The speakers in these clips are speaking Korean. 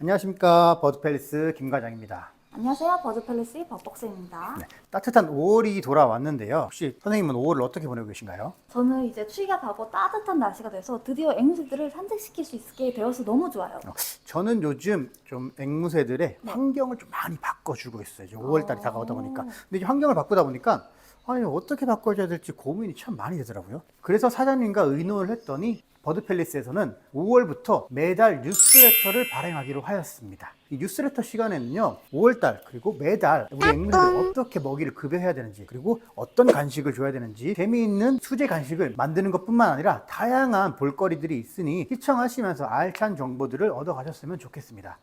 안녕하십니까, 버드팰리스 김과장입니다. 안녕하세요. 버드팰리스의 버벅쌤입니다. 네, 따뜻한 5월이 돌아왔는데요. 혹시 선생님은 5월을 어떻게 보내고 계신가요? 저는 이제 추위가 가고 따뜻한 날씨가 돼서 드디어 앵무새들을 산책시킬 수 있게 되어서 너무 좋아요. 저는 요즘 좀 앵무새들의 네. 환경을 좀 많이 바꿔주고 있어요. 이제 5월달이 다가오다 보니까. 근데 이제 환경을 바꾸다 보니까 아니, 어떻게 바꿔줘야 될지 고민이 참 많이 되더라고요. 그래서 사장님과 의논을 했더니 버드팰리스에서는 5월부터 매달 뉴스레터를 발행하기로 하였습니다. 이 뉴스레터 시간에는요, 5월달 그리고 매달 우리 앵무새들 어떻게 먹이를 급여해야 되는지, 그리고 어떤 간식을 줘야 되는지 재미있는 수제 간식을 만드는 것뿐만 아니라 다양한 볼거리들이 있으니 시청하시면서 알찬 정보들을 얻어가셨으면 좋겠습니다.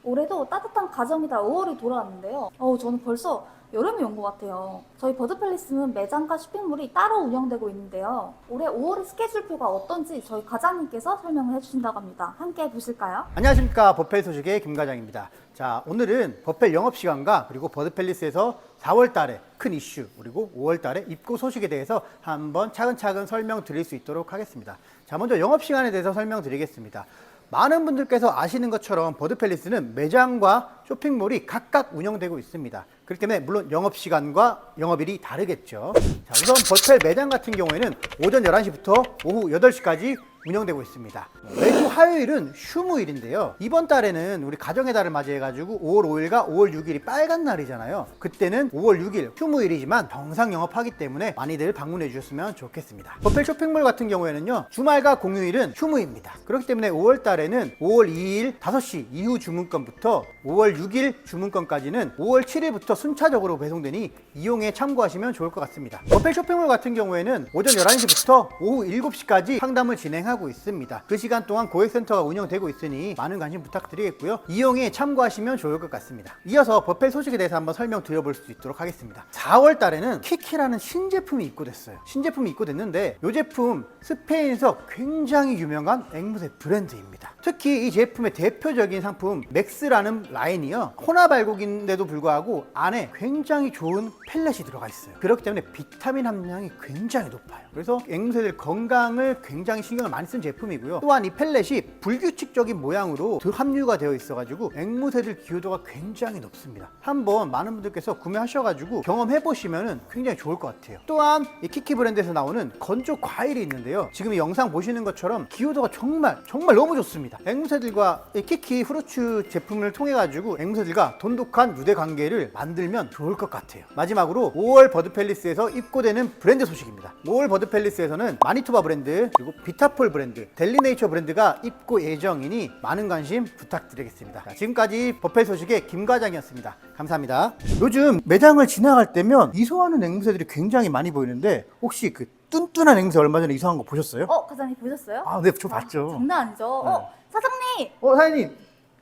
올해도 따뜻한 가정이다 5월이 돌아왔는데요. 저는 벌써 여름이 온 것 같아요. 저희 버드팰리스는 매장과 쇼핑몰이 따로 운영되고 있는데요. 올해 5월의 스케줄표가 어떤지 저희 과장님께서 설명을 해주신다고 합니다. 함께 보실까요? 안녕하십니까, 버펠 소식의 김과장입니다. 자, 오늘은 버펠 영업시간과 그리고 버드팰리스에서 4월 달에 큰 이슈, 그리고 5월 달에 입고 소식에 대해서 한번 차근차근 설명드릴 수 있도록 하겠습니다. 자, 먼저 영업시간에 대해서 설명드리겠습니다. 많은 분들께서 아시는 것처럼 버드팰리스는 매장과 쇼핑몰이 각각 운영되고 있습니다. 그렇기 때문에 물론 영업시간과 영업일이 다르겠죠. 자, 우선 버펠 매장 같은 경우에는 오전 11시부터 오후 8시까지 운영되고 있습니다. 매주 화요일은 휴무일인데요. 이번 달에는 우리 가정의 달을 맞이해가지고 5월 5일과 5월 6일이 빨간 날이잖아요. 그때는 5월 6일 휴무일이지만 정상 영업하기 때문에 많이들 방문해 주셨으면 좋겠습니다. 버펠 쇼핑몰 같은 경우에는요, 주말과 공휴일은 휴무입니다. 그렇기 때문에 5월 달에는 5월 2일 5시 이후 주문건부터 5월 6일 주문건까지는 5월 7일부터 순차적으로 배송되니 이용에 참고하시면 좋을 것 같습니다. 버펠 쇼핑몰 같은 경우에는 오전 11시부터 오후 7시까지 상담을 진행하고 있습니다. 그 시간 동안 고객센터가 운영되고 있으니 많은 관심 부탁드리겠고요. 이용에 참고하시면 좋을 것 같습니다. 이어서 버펠 소식에 대해서 한번 설명드려볼 수 있도록 하겠습니다. 4월 달에는 키키라는 신제품이 입고됐어요. 신제품이 입고됐는데 이 제품 스페인에서 굉장히 유명한 앵무새 브랜드입니다. 특히 이 제품의 대표적인 상품 맥스라는 라인이요, 혼합 알곡인데도 불구하고 안에 굉장히 좋은 펠렛이 들어가 있어요. 그렇기 때문에 비타민 함량이 굉장히 높아요. 그래서 앵무새들 건강을 굉장히 신경을 많이 쓴 제품이고요. 또한 이 펠렛이 불규칙적인 모양으로 함유가 되어 있어가지고 앵무새들 기여도가 굉장히 높습니다. 한번 많은 분들께서 구매하셔가지고 경험해 보시면 굉장히 좋을 것 같아요. 또한 이 키키 브랜드에서 나오는 건조 과일이 있는데요, 지금 이 영상 보시는 것처럼 기여도가 정말 너무 좋습니다. 앵무새들과 이 키키 후르츠 제품을 통해 가지고 앵무새들과 돈독한 유대 관계를 만들면 좋을 것 같아요. 마지막으로 5월 버드팰리스에서 입고되는 브랜드 소식입니다. 5월 버드팰리스에서는 마니토바 브랜드, 그리고 비타폴 브랜드, 델리네이처 브랜드가 입고 예정이니 많은 관심 부탁드리겠습니다. 자, 지금까지 버펠 소식의 김과장이었습니다. 감사합니다. 요즘 매장을 지나갈 때면 이소하는 앵무새들이 굉장히 많이 보이는데 혹시 그 뚠뚠한 앵무새 얼마 전에 이소한 거 보셨어요? 과장님 보셨어요? 아, 네, 저 봤죠. 장난 아니죠? 네. 사장님! 사장님,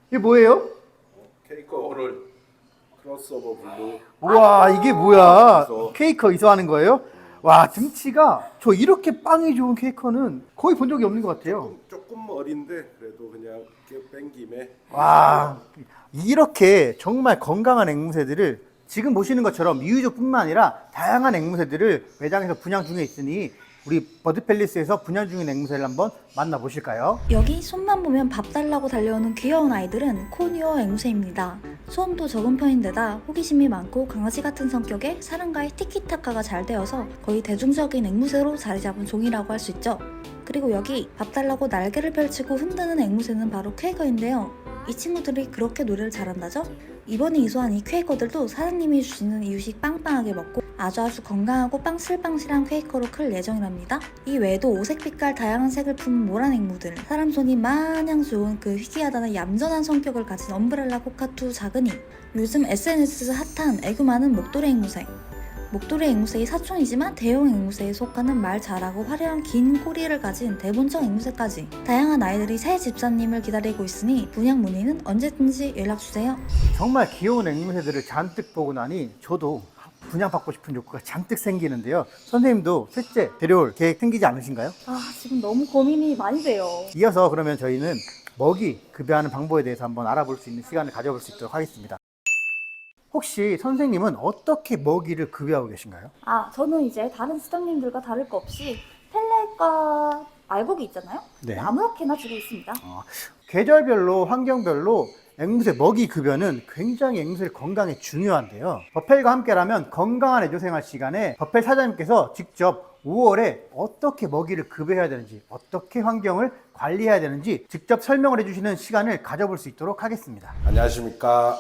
이게 뭐예요? 케이커 오늘 크로스오버 블루. 우와, 이게 뭐야? 이소. 케이커 이소하는 거예요? 와, 등치가 저 이렇게 빵이 좋은 케이커는 거의 본 적이 없는 것 같아요. 조금 어린데 그래도 그냥 이렇게 뺀 김에 와, 이렇게 정말 건강한 앵무새들을 지금 보시는 것처럼 이유조뿐만 아니라 다양한 앵무새들을 매장에서 분양 중에 있으니 우리 버드팰리스에서 분양 중인 앵무새를 한번 만나보실까요? 여기 손만 보면 밥 달라고 달려오는 귀여운 아이들은 코니어 앵무새입니다. 소음도 적은 편인데다 호기심이 많고 강아지 같은 성격에 사람과의 티키타카가 잘 되어서 거의 대중적인 앵무새로 자리 잡은 종이라고 할 수 있죠. 그리고 여기 밥 달라고 날개를 펼치고 흔드는 앵무새는 바로 퀘이커인데요. 이 친구들이 그렇게 노래를 잘한다죠? 이번에 이소한 이 퀘이커들도 사장님이 주시는 이유식 빵빵하게 먹고 아주 건강하고 빵실빵실한 퀘이커로 클 예정이랍니다. 이 외에도 오색 빛깔 다양한 색을 품은 모란 앵무들, 사람 손이 마냥 좋은 그 희귀하다는 얌전한 성격을 가진 엄브렐라 코카투 작은이, 요즘 SNS에서 핫한 애교 많은 목도리 앵무새, 목도리 앵무새의 사촌이지만 대형 앵무새에 속하는 말 잘하고 화려한 긴 꼬리를 가진 대본청 앵무새까지 다양한 아이들이 새 집사님을 기다리고 있으니 분양 문의는 언제든지 연락주세요. 정말 귀여운 앵무새들을 잔뜩 보고 나니 저도 분양받고 싶은 욕구가 잔뜩 생기는데요. 선생님도 셋째 데려올 계획 생기지 않으신가요? 지금 너무 고민이 많이 돼요. 이어서 그러면 저희는 먹이 급여하는 방법에 대해서 한번 알아볼 수 있는 시간을 가져볼 수 있도록 하겠습니다. 혹시 선생님은 어떻게 먹이를 급여하고 계신가요? 저는 이제 다른 수장님들과 다를 거 없이 펠렛과 알곡이 있잖아요. 네. 아무렇게나 주고 있습니다. 계절별로 환경별로 앵무새 먹이 급여는 굉장히 앵무새 건강에 중요한데요. 버펠과 함께라면 건강한 애조생활 시간에 버펠 사장님께서 직접 5월에 어떻게 먹이를 급여해야 되는지, 어떻게 환경을 관리해야 되는지 직접 설명을 해주시는 시간을 가져볼 수 있도록 하겠습니다. 안녕하십니까.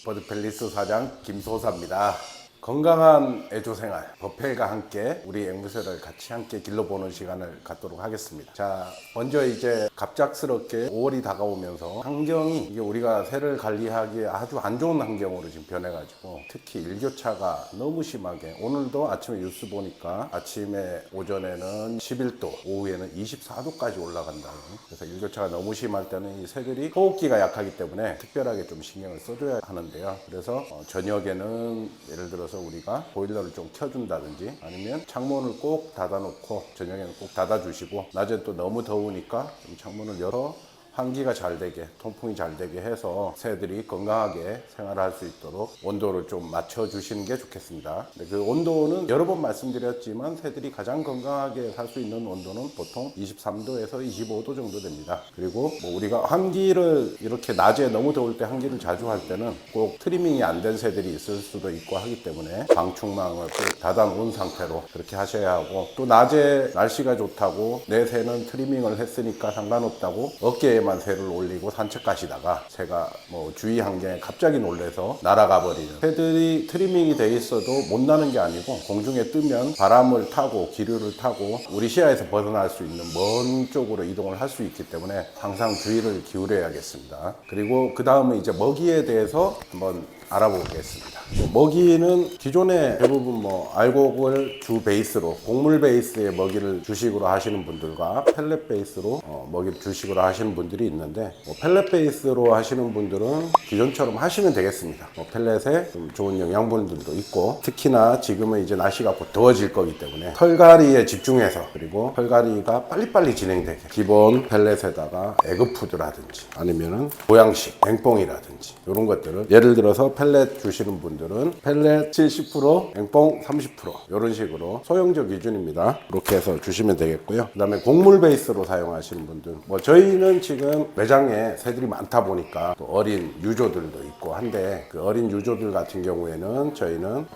버드펠리스 사장 김소사입니다. 건강한 애조생활, 버펠과 함께 우리 앵무새를 같이 함께 길러보는 시간을 갖도록 하겠습니다. 자, 먼저 이제 갑작스럽게 5월이 다가오면서 환경이 이게 우리가 새를 관리하기에 아주 안 좋은 환경으로 지금 변해가지고 특히 일교차가 너무 심하게 오늘도 아침에 뉴스 보니까 아침에 오전에는 11도, 오후에는 24도까지 올라간다. 그래서 일교차가 너무 심할 때는 이 새들이 호흡기가 약하기 때문에 특별하게 좀 신경을 써줘야 하는데요. 그래서 저녁에는 예를 들어서 우리가 보일러를 좀 켜준다든지 아니면 창문을 꼭 닫아놓고 저녁에는 꼭 닫아주시고 낮엔 또 너무 더우니까 좀 창문을 열어 환기가 잘 되게 통풍이 잘 되게 해서 새들이 건강하게 생활할 수 있도록 온도를 좀 맞춰 주시는 게 좋겠습니다. 그 온도는 여러 번 말씀드렸지만 새들이 가장 건강하게 살 수 있는 온도는 보통 23도에서 25도 정도 됩니다. 그리고 뭐 우리가 환기를 이렇게 낮에 너무 더울 때 환기를 자주 할 때는 꼭 트리밍이 안 된 새들이 있을 수도 있고 하기 때문에 방충망을 꼭 닫아 놓은 상태로 그렇게 하셔야 하고, 또 낮에 날씨가 좋다고 내 새는 트리밍을 했으니까 상관없다고 어깨에 만 새를 올리고 산책 가시다가 새가 뭐 주위 환경에 갑자기 놀래서 날아가 버리는, 새들이 트리밍이 돼 있어도 못 나는 게 아니고 공중에 뜨면 바람을 타고 기류를 타고 우리 시야에서 벗어날 수 있는 먼 쪽으로 이동을 할 수 있기 때문에 항상 주의를 기울여야겠습니다. 그리고 그 다음에 이제 먹이에 대해서 한번 알아보겠습니다. 먹이는 기존에 대부분 뭐 알곡을 주 베이스로 곡물 베이스의 먹이를 주식으로 하시는 분들과 펠렛 베이스로 먹이를 주식으로 하시는 분들이 있는데, 펠렛 베이스로 하시는 분들은 기존처럼 하시면 되겠습니다. 펠렛에 좀 좋은 영양분들도 있고, 특히나 지금은 이제 날씨가 곧 더워질 거기 때문에 털갈이에 집중해서, 그리고 털갈이가 빨리빨리 진행되게 기본 펠렛에다가 에그푸드라든지 아니면은 보양식 앵뽕이라든지 이런 것들을, 예를 들어서 펠렛 주시는 분들은 펠렛 70%, 앵뽕 30% 이런 식으로 소형적 기준입니다. 이렇게 해서 주시면 되겠고요. 그 다음에 곡물 베이스로 사용하시는 분들, 뭐 저희는 지금 매장에 새들이 많다 보니까 또 어린 유조들도 있고 한데, 그 어린 유조들 같은 경우에는 저희는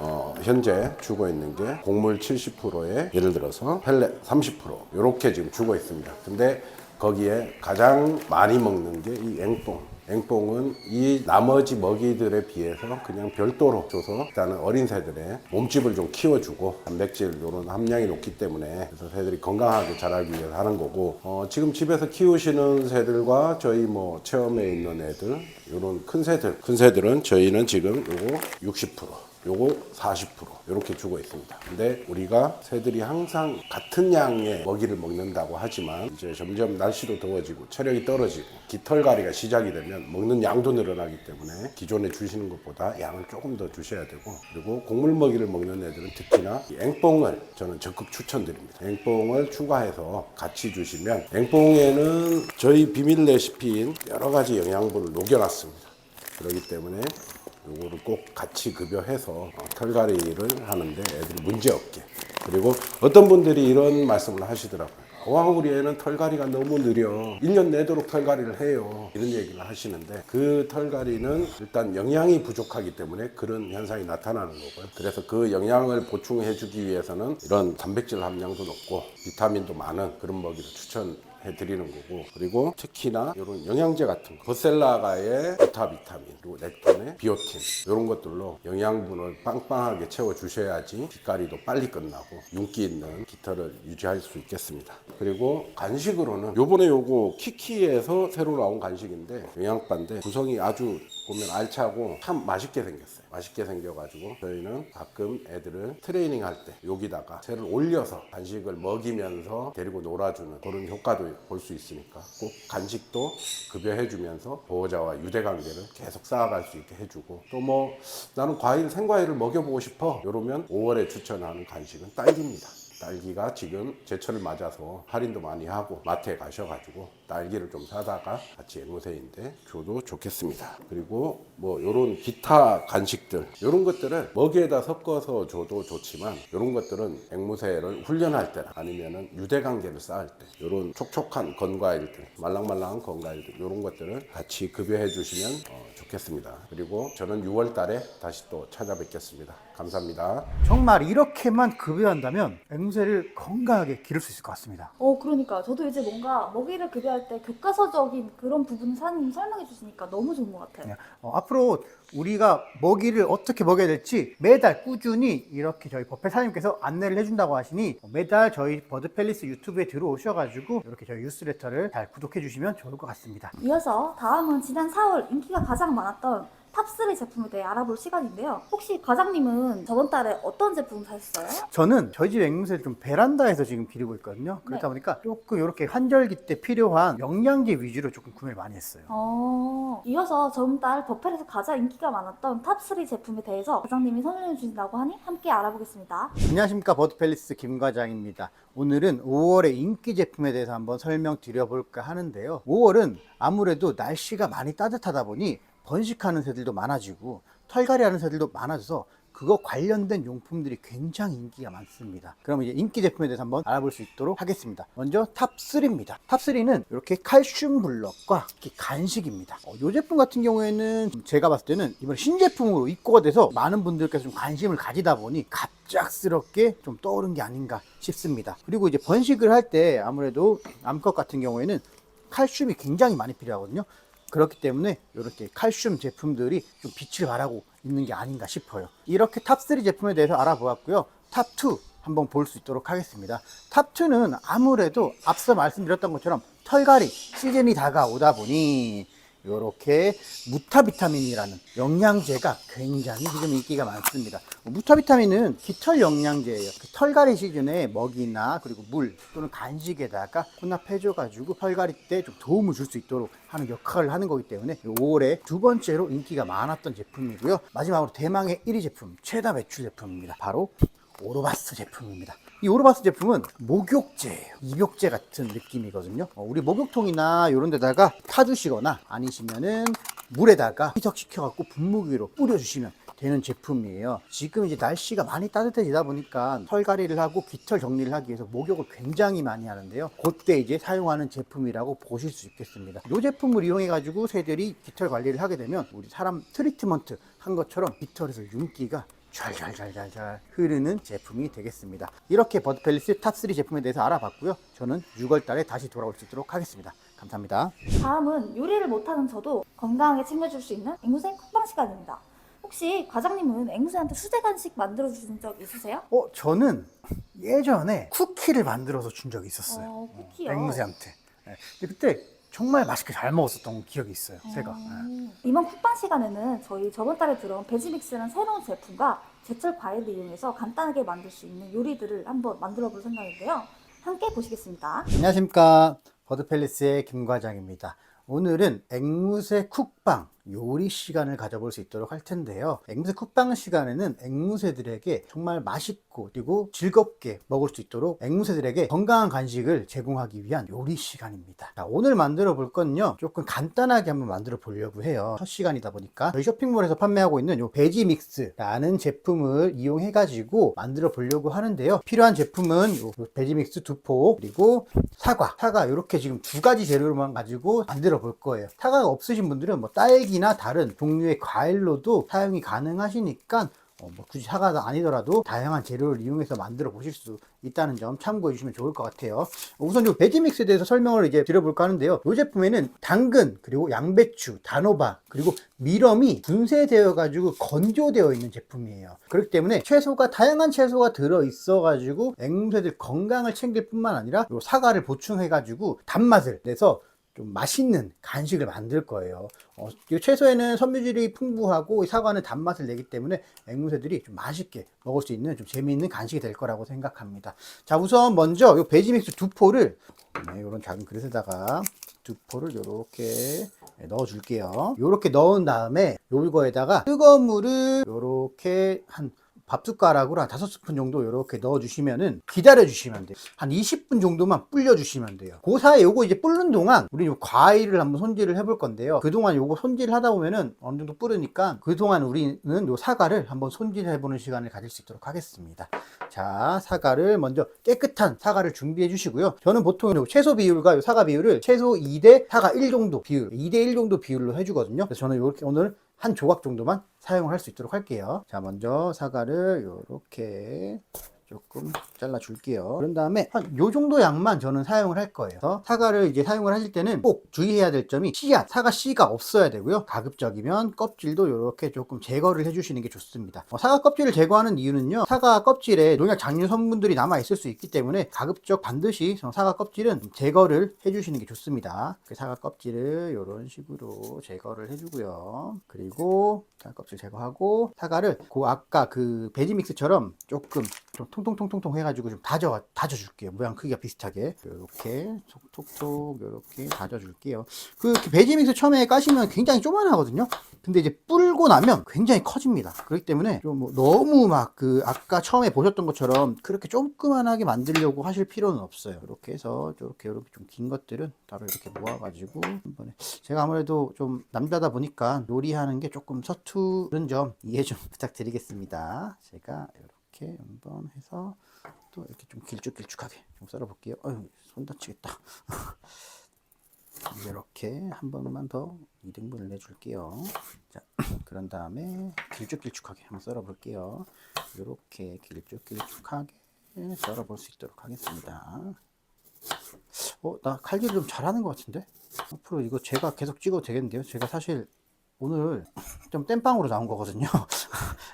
현재 주고 있는 게 곡물 70%에 예를 들어서 펠렛 30% 이렇게 지금 주고 있습니다. 근데 거기에 가장 많이 먹는 게 이 앵뽕. 앵뽕은 이 나머지 먹이들에 비해서 그냥 별도로 줘서 일단은 어린 새들의 몸집을 좀 키워주고 단백질 이런 함량이 높기 때문에, 그래서 새들이 건강하게 자라기 위해서 하는 거고, 지금 집에서 키우시는 새들과 저희 뭐 체험에 있는 애들, 이런 큰 새들은 저희는 지금 요거 60%, 요거 40% 이렇게 주고 있습니다. 근데 우리가 새들이 항상 같은 양의 먹이를 먹는다고 하지만 이제 점점 날씨도 더워지고 체력이 떨어지고 깃털갈이가 시작이 되면 먹는 양도 늘어나기 때문에 기존에 주시는 것보다 양을 조금 더 주셔야 되고, 그리고 곡물 먹이를 먹는 애들은 특히나 이 앵뽕을 저는 적극 추천드립니다. 앵뽕을 추가해서 같이 주시면, 앵뽕에는 저희 비밀 레시피인 여러 가지 영양분을 녹여놨습니다. 그렇기 때문에 요거를 꼭 같이 급여해서 털갈이를 하는데 애들이 문제없게. 그리고 어떤 분들이 이런 말씀을 하시더라고요. 와, 우리 애는 털갈이가 너무 느려. 1년 내도록 털갈이를 해요. 이런 얘기를 하시는데, 그 털갈이는 일단 영양이 부족하기 때문에 그런 현상이 나타나는 거고요. 그래서 그 영양을 보충해 주기 위해서는 이런 단백질 함량도 높고 비타민도 많은 그런 먹이를 해드리는 거고, 그리고 특히나 이런 영양제 같은 거, 버셀라가의 베타 비타민, 그리고 렉톤의 비오틴, 이런 것들로 영양분을 빵빵하게 채워 주셔야지 깃갈이도 빨리 끝나고 윤기 있는 깃털을 유지할 수 있겠습니다. 그리고 간식으로는 요번에 요거 키키에서 새로 나온 간식인데, 영양바인데 구성이 아주 보면 알차고 참 맛있게 생겼어요. 맛있게 생겨가지고 저희는 가끔 애들을 트레이닝 할 때 여기다가 새를 올려서 간식을 먹이면서 데리고 놀아주는 그런 효과도 볼 수 있으니까 꼭 간식도 급여해주면서 보호자와 유대관계를 계속 쌓아갈 수 있게 해주고, 또 뭐 나는 생과일을 먹여보고 싶어 이러면 5월에 추천하는 간식은 딸기입니다. 딸기가 지금 제철을 맞아서 할인도 많이 하고 마트에 가셔가지고 딸기를 좀 사다가 같이 앵무새인데 줘도 좋겠습니다. 그리고 뭐 요런 기타 간식들 요런 것들을 먹이에다 섞어서 줘도 좋지만 요런 것들은 앵무새를 훈련할 때나 아니면은 유대관계를 쌓을 때 요런 촉촉한 건과일들 말랑말랑한 건과일들 요런 것들을 같이 급여해 주시면 좋겠습니다. 그리고 저는 6월 달에 다시 또 찾아뵙겠습니다. 감사합니다. 정말 이렇게만 급여한다면 앵무새를 건강하게 기를 수 있을 것 같습니다. 그러니까 저도 이제 뭔가 먹이를 급여할 때 교과서적인 그런 부분을 사장님 설명해 주시니까 너무 좋은 것 같아요. 앞으로 우리가 먹이를 어떻게 먹여야 될지 매달 꾸준히 이렇게 저희 버펫 사장님께서 안내를 해준다고 하시니 매달 저희 버드팰리스 유튜브에 들어오셔가지고 이렇게 저희 뉴스레터를 잘 구독해 주시면 좋을 것 같습니다. 이어서 다음은 지난 4월 인기가 가장 많았던 탑3 제품에 대해 알아볼 시간인데요. 혹시 과장님은 저번 달에 어떤 제품 사셨어요? 저는 저희 집 앵무새를 좀 베란다에서 지금 기르고 있거든요. 그러다 보니까 조금 이렇게 환절기 때 필요한 영양제 위주로 조금 구매를 많이 했어요. 이어서 저번 달 버펠에서 가장 인기가 많았던 탑3 제품에 대해서 과장님이 설명해 주신다고 하니 함께 알아보겠습니다. 안녕하십니까, 버드팰리스 김 과장입니다. 오늘은 5월의 인기 제품에 대해서 한번 설명드려볼까 하는데요. 5월은 아무래도 날씨가 많이 따뜻하다 보니 번식하는 새들도 많아지고 털갈이 하는 새들도 많아져서 그거 관련된 용품들이 굉장히 인기가 많습니다. 그럼 이제 인기 제품에 대해서 한번 알아볼 수 있도록 하겠습니다. 먼저 탑3입니다. 탑3는 이렇게 칼슘 블럭과 이렇게 간식입니다. 이 제품 같은 경우에는 제가 봤을 때는 이번 신제품으로 입고가 돼서 많은 분들께서 좀 관심을 가지다 보니 갑작스럽게 좀 떠오른 게 아닌가 싶습니다. 그리고 이제 번식을 할 때 아무래도 암컷 같은 경우에는 칼슘이 굉장히 많이 필요하거든요. 그렇기 때문에 이렇게 칼슘 제품들이 좀 빛을 발하고 있는 게 아닌가 싶어요. 이렇게 탑3 제품에 대해서 알아보았고요. 탑2 한번 볼 수 있도록 하겠습니다. 탑2는 아무래도 앞서 말씀드렸던 것처럼 털갈이 시즌이 다가오다 보니 이렇게 무타비타민이라는 영양제가 굉장히 지금 인기가 많습니다. 무타비타민은 깃털 영양제예요. 털갈이 시즌에 먹이나 그리고 물 또는 간식에다가 혼합해줘가지고 털갈이 때 좀 도움을 줄 수 있도록 하는 역할을 하는 거기 때문에 5월에 두 번째로 인기가 많았던 제품이고요. 마지막으로 대망의 1위 제품, 최다 매출 제품입니다. 바로 오로바스 제품입니다. 이 오로바스 제품은 목욕제예요. 입욕제 같은 느낌이거든요. 우리 목욕통이나 이런 데다가 타주시거나 아니시면은 물에다가 희석시켜 갖고 분무기로 뿌려주시면 되는 제품이에요. 지금 이제 날씨가 많이 따뜻해지다 보니까 털갈이를 하고 깃털 정리를 하기 위해서 목욕을 굉장히 많이 하는데요. 그때 이제 사용하는 제품이라고 보실 수 있겠습니다. 이 제품을 이용해 가지고 새들이 깃털 관리를 하게 되면 우리 사람 트리트먼트 한 것처럼 깃털에서 윤기가 잘 흐르는 제품이 되겠습니다. 이렇게 버드팰리스 탑3 제품에 대해서 알아봤고요. 저는 6월 달에 다시 돌아올 수 있도록 하겠습니다. 감사합니다. 다음은 요리를 못하는 저도 건강하게 챙겨줄 수 있는 앵무새 쿡방 시간입니다. 혹시 과장님은 앵무새한테 수제 간식 만들어 주신 적 있으세요? 저는 예전에 쿠키를 만들어서 준 적이 있었어요. 쿠키요? 앵무새한테. 근데 그때 정말 맛있게 잘 먹었었던 기억이 있어요. 제가. 이번 쿡방 시간에는 저희 저번 달에 들어온 베지믹스라는 새로운 제품과 제철 과일을 이용해서 간단하게 만들 수 있는 요리들을 한번 만들어 볼 생각인데요. 함께 보시겠습니다. 안녕하십니까, 버드팰리스의 김 과장입니다. 오늘은 앵무새 쿡방 요리 시간을 가져볼 수 있도록 할 텐데요. 앵무새 쿡방 시간에는 앵무새들에게 정말 맛있고 그리고 즐겁게 먹을 수 있도록 앵무새들에게 건강한 간식을 제공하기 위한 요리 시간입니다. 자, 오늘 만들어 볼 건요, 조금 간단하게 한번 만들어 보려고 해요. 첫 시간이다 보니까 저희 쇼핑몰에서 판매하고 있는 요 베지 믹스라는 제품을 이용해 가지고 만들어 보려고 하는데요. 필요한 제품은 요 베지 믹스 2포 그리고 사과 이렇게 지금 두 가지 재료만 가지고 만들어 볼 거예요. 사과가 없으신 분들은 뭐 딸기나 다른 종류의 과일로도 사용이 가능하시니까 뭐 굳이 사과가 아니더라도 다양한 재료를 이용해서 만들어 보실 수 있다는 점 참고해 주시면 좋을 것 같아요. 우선 이 베지믹스에 대해서 설명을 이제 드려볼까 하는데요. 이 제품에는 당근, 그리고 양배추, 단호박, 그리고 미럼이 분쇄되어 가지고 건조되어 있는 제품이에요. 그렇기 때문에 다양한 채소가 들어 있어 가지고 앵무새들 건강을 챙길 뿐만 아니라 이 사과를 보충해 가지고 단맛을 내서 좀 맛있는 간식을 만들 거예요. 이 채소에는 섬유질이 풍부하고 사과는 단맛을 내기 때문에 앵무새들이 좀 맛있게 먹을 수 있는 좀 재미있는 간식이 될 거라고 생각합니다. 자, 우선 먼저 이 베지믹스 2포를 이런 작은 그릇에다가 2포를 이렇게 넣어 줄게요. 이렇게 넣은 다음에 요거에다가 뜨거운 물을 이렇게 한 밥 숟가락으로 한 5스푼 정도 이렇게 넣어주시면은 기다려주시면 돼요. 한 20분 정도만 불려주시면 돼요. 그 사이에 요거 이제 불는 동안 우리 요 과일을 한번 손질을 해볼 건데요. 그동안 요거 손질을 하다 보면은 어느 정도 불으니까 그동안 우리는 요 사과를 한번 손질해보는 시간을 가질 수 있도록 하겠습니다. 자, 사과를 먼저 깨끗한 사과를 준비해 주시고요. 저는 보통 요 채소 비율과 요 사과 비율을 채소 2대 사과 1 정도 비율, 2대 1 정도 비율로 해주거든요. 그래서 저는 이렇게 오늘 한 조각 정도만 사용을 할 수 있도록 할게요. 자, 먼저 사과를 요렇게 조금 잘라 줄게요. 그런 다음에 한 요 정도 양만 저는 사용을 할 거예요. 그래서 사과를 이제 사용을 하실 때는 꼭 주의해야 될 점이 씨앗, 사과 씨가 없어야 되고요. 가급적이면 껍질도 이렇게 조금 제거를 해주시는 게 좋습니다. 사과 껍질을 제거하는 이유는요, 사과 껍질에 농약 잔류 성분들이 남아 있을 수 있기 때문에 가급적 반드시 사과 껍질은 제거를 해주시는 게 좋습니다. 사과 껍질을 이런 식으로 제거를 해주고요. 그리고 사과 껍질 제거하고 사과를 아까 그 베지 믹스처럼 조금 좀 통통통통통 해가지고 좀 다져줄게요. 모양 크기가 비슷하게 이렇게 톡톡톡 이렇게 다져줄게요. 그 베지 믹스 처음에 까시면 굉장히 조그만하거든요. 근데 이제 불고 나면 굉장히 커집니다. 그렇기 때문에 좀 뭐 너무 막 그 아까 처음에 보셨던 것처럼 그렇게 조그만하게 만들려고 하실 필요는 없어요. 이렇게 해서 이렇게 좀 긴 것들은 따로 이렇게 모아가지고 한 번에. 제가 아무래도 좀 남자다 보니까 요리하는 게 조금 서투른 점 이해 좀 부탁드리겠습니다. 제가 이렇게 한번 해서 또 이렇게 좀 길쭉길쭉하게 좀 썰어 볼게요. 어휴, 손 다치겠다. 이렇게 한 번만 더 2등분을 내줄게요. 자, 그런 다음에 길쭉길쭉하게 한번 썰어 볼게요. 이렇게 길쭉길쭉하게 썰어 볼 수 있도록 하겠습니다. 나 칼질 좀 잘하는 것 같은데? 앞으로 이거 제가 계속 찍어도 되겠는데요? 제가 사실 오늘 좀 땜빵으로 나온 거거든요.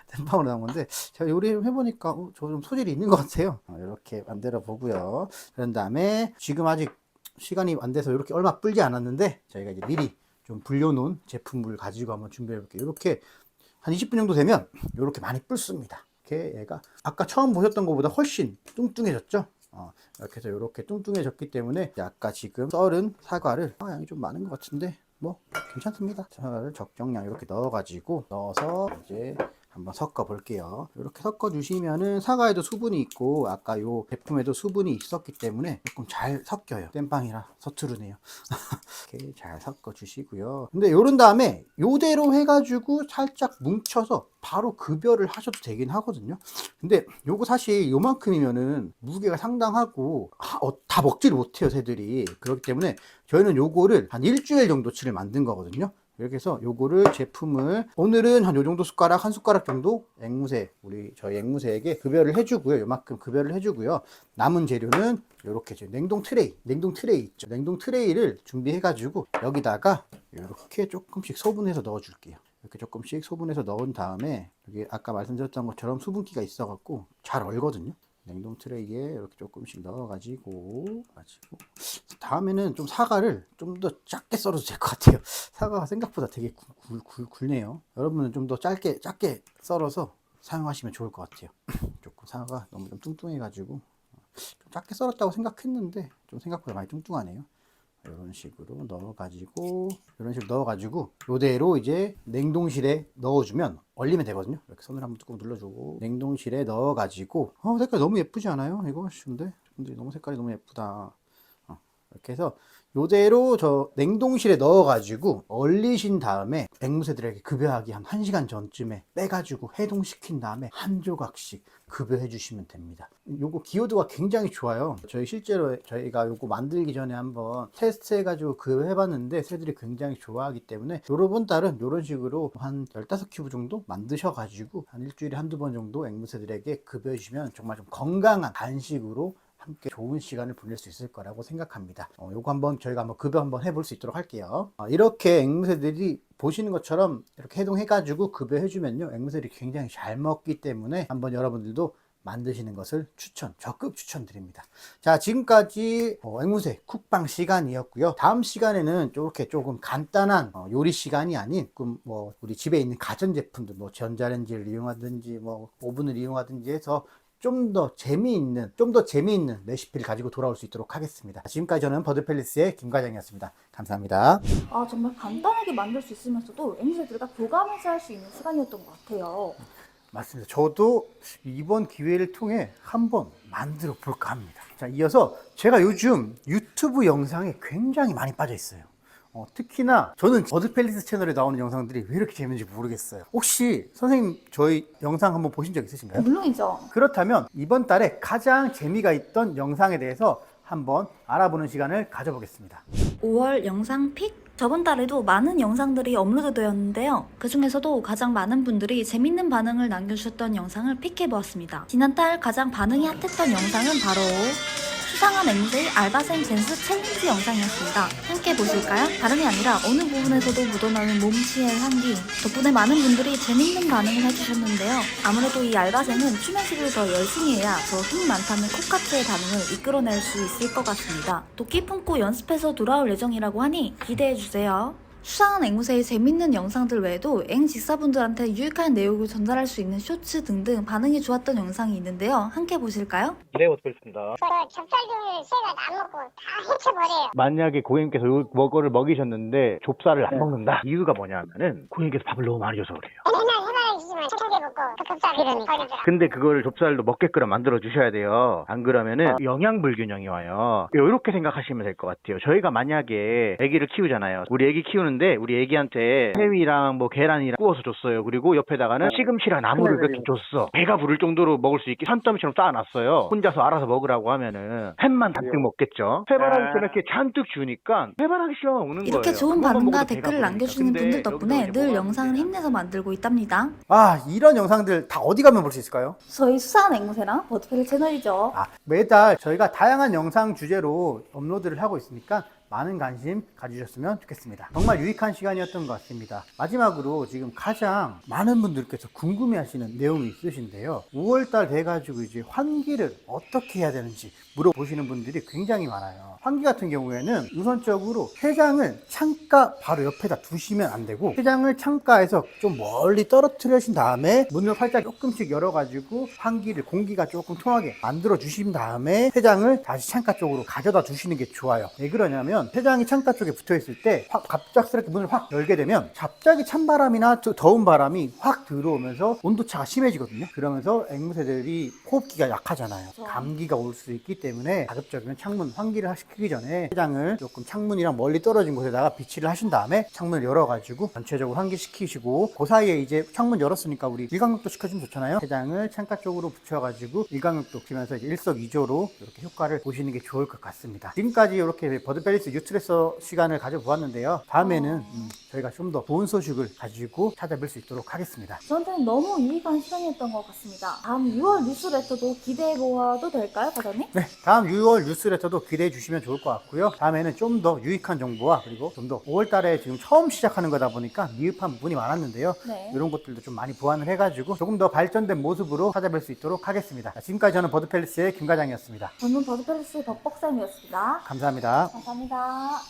땜빵으로 나온 건데 제가 요리 해보니까 저 좀 소질이 있는 것 같아요. 이렇게 만들어 보고요. 그런 다음에 지금 아직 시간이 안 돼서 이렇게 얼마 불지 않았는데 저희가 이제 미리 좀 불려놓은 제품을 가지고 한번 준비해 볼게요. 이렇게 한 20분 정도 되면 이렇게 많이 불습니다. 이렇게 얘가 아까 처음 보셨던 것보다 훨씬 뚱뚱해졌죠? 이렇게 해서 이렇게 뚱뚱해졌기 때문에 아까 지금 썰은 사과를 양이 좀 많은 것 같은데 뭐 괜찮습니다. 사과를 적정량 이렇게 넣어서 이제 한번 섞어 볼게요. 이렇게 섞어 주시면은 사과에도 수분이 있고 아까 요 제품에도 수분이 있었기 때문에 조금 잘 섞여요. 땜빵이라 서투르네요. 이렇게 잘 섞어 주시고요. 근데 요런 다음에 요대로 해가지고 살짝 뭉쳐서 바로 급여를 하셔도 되긴 하거든요. 근데 요거 사실 요만큼이면은 무게가 상당하고 다 먹지를 못해요, 새들이. 그렇기 때문에 저희는 요거를 한 일주일 정도치를 만든 거거든요. 이렇게 해서 요거를 제품을 오늘은 한 요 정도 숟가락, 한 숟가락 정도 저희 앵무새에게 급여를 해주고요. 요만큼 급여를 해주고요. 남은 재료는 요렇게 냉동 트레이 있죠. 냉동 트레이를 준비해가지고 여기다가 이렇게 조금씩 소분해서 넣어줄게요. 이렇게 조금씩 소분해서 넣은 다음에 여기 아까 말씀드렸던 것처럼 수분기가 있어갖고 잘 얼거든요. 냉동 트레이에 이렇게 조금씩 넣어가지고 다음에는 좀 사과를 좀 더 작게 썰어도 될 것 같아요. 사과가 생각보다 되게 굵네요. 여러분은 좀 더 작게 썰어서 사용하시면 좋을 것 같아요. 조금 사과가 너무 좀 뚱뚱해가지고 좀 작게 썰었다고 생각했는데 좀 생각보다 많이 뚱뚱하네요. 이런 식으로 넣어가지고 이대로 이제 냉동실에 넣어주면 얼리면 되거든요. 이렇게 손을 한번 꾹 눌러주고 냉동실에 넣어가지고 색깔 너무 예쁘지 않아요? 이거 근데 너무 색깔이 너무 예쁘다. 이렇게 해서 이대로 저 냉동실에 넣어가지고 얼리신 다음에 앵무새들에게 급여하기 한 1시간 전쯤에 빼가지고 해동시킨 다음에 한 조각씩 급여해 주시면 됩니다. 요거 기호도가 굉장히 좋아요. 실제로 저희가 요거 만들기 전에 한번 테스트 해가지고 급여해 봤는데 새들이 굉장히 좋아하기 때문에 여러분 딸은 요런 식으로 한 15큐브 정도 만드셔가지고 한 일주일에 한두 번 정도 앵무새들에게 급여해 주시면 정말 좀 건강한 간식으로 함께 좋은 시간을 보낼 수 있을 거라고 생각합니다. 요거 저희가 급여 한번 해볼 수 있도록 할게요. 이렇게 앵무새들이 보시는 것처럼 이렇게 해동해가지고 급여해 주면요, 앵무새들이 굉장히 잘 먹기 때문에 한번 여러분들도 만드시는 것을 적극 추천드립니다. 자, 지금까지 앵무새 쿡방 시간이었고요. 다음 시간에는 이렇게 조금 간단한 요리 시간이 아닌 우리 집에 있는 가전제품들 전자레인지를 이용하든지 오븐을 이용하든지 해서 좀 더 재미있는 레시피를 가지고 돌아올 수 있도록 하겠습니다. 지금까지 저는 버드팰리스의 김 과장이었습니다. 감사합니다. 정말 간단하게 만들 수 있으면서도 앵무새들과 교감해서 할 수 있는 시간이었던 것 같아요. 맞습니다. 저도 이번 기회를 통해 한번 만들어 볼까 합니다. 자, 이어서 제가 요즘 유튜브 영상에 굉장히 많이 빠져 있어요. 특히나 저는 버드팰리스 채널에 나오는 영상들이 왜 이렇게 재밌는지 모르겠어요. 혹시 선생님 저희 영상 한번 보신 적 있으신가요? 물론이죠. 그렇다면 이번 달에 가장 재미가 있던 영상에 대해서 한번 알아보는 시간을 가져보겠습니다. 5월 영상 픽? 저번 달에도 많은 영상들이 업로드 되었는데요. 그 중에서도 가장 많은 분들이 재밌는 반응을 남겨주셨던 영상을 픽해보았습니다. 지난달 가장 반응이 핫했던 영상은 바로 수상한 앵무새의 알바생 댄스 챌린지 영상이었습니다. 함께 보실까요? 다름이 아니라 어느 부분에서도 묻어나는 몸치의 향기 덕분에 많은 분들이 재밌는 반응을 해주셨는데요. 아무래도 이 알바생은 추면식을 더 열심히 해야 더 힘 많다는 콧카트의 반응을 이끌어낼 수 있을 것 같습니다. 도끼 품고 연습해서 돌아올 예정이라고 하니 기대해주세요. 수상한 앵무새의 재밌는 영상들 외에도 앵 직사분들한테 유익한 내용을 전달할 수 있는 쇼츠 등등 반응이 좋았던 영상이 있는데요. 함께 보실까요? 네, 어떻겠습니다. 좁쌀들을 새가 다 먹고 다 해쳐버려요. 만약에 고객님께서 뭐거를 먹이셨는데 좁쌀을 안 먹는다. 이유가 뭐냐면은 고객님께서 밥을 너무 많이 줘서 그래요. 맨날 해바라기지만 천천히 먹고 좁쌀 이러니 버리더라. 근데 그걸 좁쌀도 먹게끔 만들어 주셔야 돼요. 안 그러면은 영양 불균형이 와요. 이렇게 생각하시면 될 것 같아요. 저희가 만약에 아기를 키우잖아요. 우리 아기 키우는데 우리 아기한테 햄이랑 뭐 계란이랑 구워서 줬어요. 그리고 옆에다가는 시금치랑 나물을 이렇게 줬어. 배가 부를 정도로 먹을 수 있게 산더미처럼 쌓아놨어요. 혼자서 알아서 먹으라고 하면은 햄만 잔뜩 먹겠죠. 해바라기처럼 이렇게 잔뜩 주니까 해바라기 씨가 먹는 거예요. 이렇게 좋은 그것만 반응과 먹어도 배가 댓글을 부르니까. 남겨주시는 근데 분들 덕분에 여기서 이제 늘 뭐가 영상을 문제냐. 힘내서 만들고 있답니다. 이런 영상들 다 어디 가면 볼 수 있을까요? 저희 수상한 앵무새랑 버드펠리 채널이죠. 매달 저희가 다양한 영상 주제로 업로드를 하고 있으니까 많은 관심 가지셨으면 좋겠습니다. 정말 유익한 시간이었던 것 같습니다. 마지막으로 지금 가장 많은 분들께서 궁금해하시는 내용이 있으신데요. 5월달 돼가지고 이제 환기를 어떻게 해야 되는지 물어보시는 분들이 굉장히 많아요. 환기 같은 경우에는 우선적으로 폐장을 창가 바로 옆에다 두시면 안 되고, 폐장을 창가에서 좀 멀리 떨어뜨리신 다음에 문을 활짝 조금씩 열어가지고 환기를, 공기가 조금 통하게 만들어 주신 다음에 폐장을 다시 창가 쪽으로 가져다 주시는 게 좋아요. 왜 그러냐면 폐장이 창가 쪽에 붙어 있을 때 갑작스럽게 문을 확 열게 되면 갑자기 찬바람이나 더운 바람이 확 들어오면서 온도차가 심해지거든요. 그러면서 앵무새들이 호흡기가 약하잖아요. 감기가 올 수 있기 때문에 가급적이면 창문 환기를 시키기 전에 폐장을 조금 창문이랑 멀리 떨어진 곳에다가 비치를 하신 다음에 창문을 열어가지고 전체적으로 환기시키시고, 그 사이에 이제 창문 열었으니까 우리 일광욕도 시켜주면 좋잖아요. 폐장을 창가 쪽으로 붙여가지고 일광욕도 시키면서 이제 일석이조로 이렇게 효과를 보시는 게 좋을 것 같습니다. 지금까지 이렇게 버드팰리스 유트레서 시간을 가져보았는데요. 다음에는 저희가 좀 더 좋은 소식을 가지고 찾아뵐 수 있도록 하겠습니다. 저한테는 너무 유익한 시간이었던 것 같습니다. 다음 6월 뉴스레터도 기대해보아도 될까요, 과장님? 네, 다음 6월 뉴스레터도 기대해 주시면 좋을 것 같고요. 다음에는 좀 더 유익한 정보와 그리고 좀 더 5월 달에 지금 처음 시작하는 거다 보니까 미흡한 부분이 많았는데요. 네. 이런 것들도 좀 많이 보완을 해가지고 조금 더 발전된 모습으로 찾아뵐 수 있도록 하겠습니다. 지금까지 저는 버드팰리스의 김 과장이었습니다. 저는 버드펠리스의 벅벅쌤이었습니다. 감사합니다. 감사합니다.